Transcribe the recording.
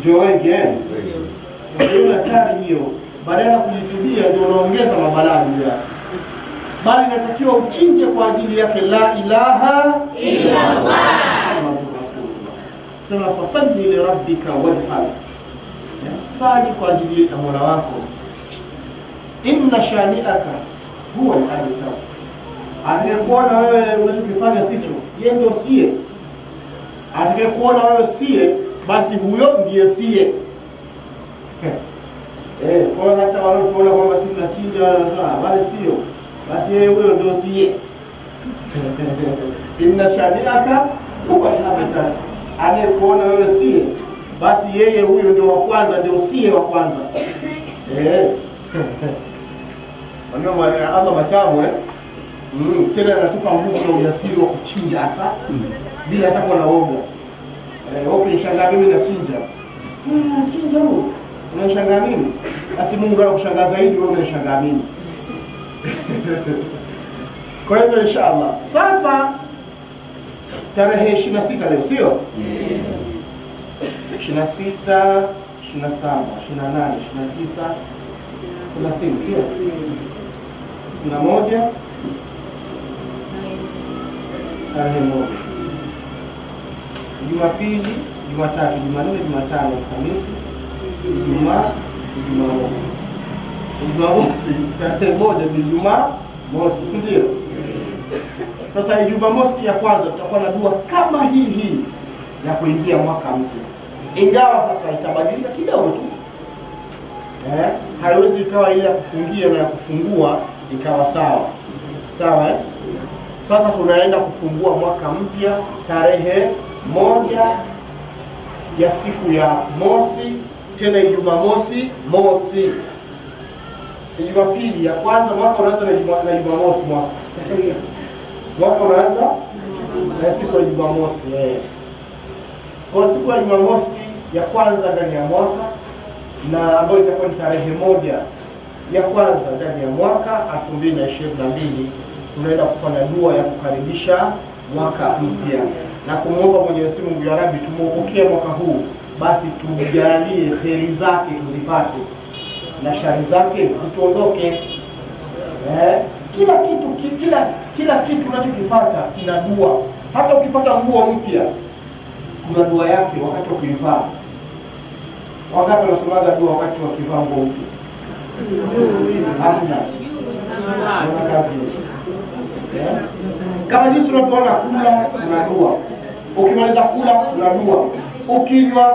ndio wengi hiyo hatari hiyo. Badala ya kujitubia ndio unaongeza mabalaa juu yake, bali inatakiwa uchinje kwa ajili yake la ilaha illa Allah Muhammadur Rasulullah. Sema fasalli li rabbika wanhar, sali kwa ajili ya Mola wako. Inna shani'aka huwa al-abtar, atakayekuona wewe unachokifanya sicho, yeye ndio sie. Atakayekuona wewe sie, basi huyo ndiye sie. Kwa hata wale tunaona kwamba sisi tunachinja wale sio, basi yeye huyo ndio sie. Inna shani'aka huwa al-abtar, atakayekuona wewe sie, basi yeye huyo ndio wa kwanza, ndio sie wa kwanza. Wanao Allah matamu tena anatupa nguvu na ujasiri wa kuchinja hasa bila hata kuwa na woga. Ukishangaa mimi nachinja. Nachinja wewe. Unashangaa mimi? Basi Mungu anakushangaa zaidi wewe unashangaa mimi. Kwa hiyo inshallah. Sasa tarehe 26 leo sio? 26, 27, 28, 29 kuna thing sio? Kuna moja tarehe moja, Jumapili, Jumatatu, Jumanne, Jumatano, Alhamisi, Ijumaa, Jumamosi. Jumamosi tarehe moja ni Jumamosi, si ndio? Sasa Jumamosi ya kwanza tutakuwa na dua kama hii ya kuingia mwaka mpya. Ingawa sasa itabadilika kidogo tu. Haiwezi ikawa ile ya kufungia na ya kufungua ikawa sawa. Sawa Sasa tunaenda kufungua mwaka mpya tarehe moja ya siku ya mosi, tena Jumamosi mosi. Jumapili ya kwanza mwaka unaanza na Jumamosi mwaka. Mwaka unaanza na siku ya Jumamosi. Kwa siku ya Jumamosi ya kwanza ndani ya mwaka, na ambayo itakuwa ni tarehe moja ya kwanza ndani ya mwaka 2022, tunaenda kufanya dua ya kukaribisha mwaka mpya na kumwomba Mwenyezi Mungu, ya Rabbi, tumuokee mwaka huu, basi tujalie kheri zake tuzipate na shari zake zituondoke. Kila kitu unachokipata kina dua. Hata ukipata nguo mpya kuna dua yake wakati wa kuivaa. Wakati unasomaga dua wakati wa kuvaa nguo mpya. Hamna. Kama jinsi unapoona kula kuna dua. Ukimaliza kula kuna dua. Ukinywa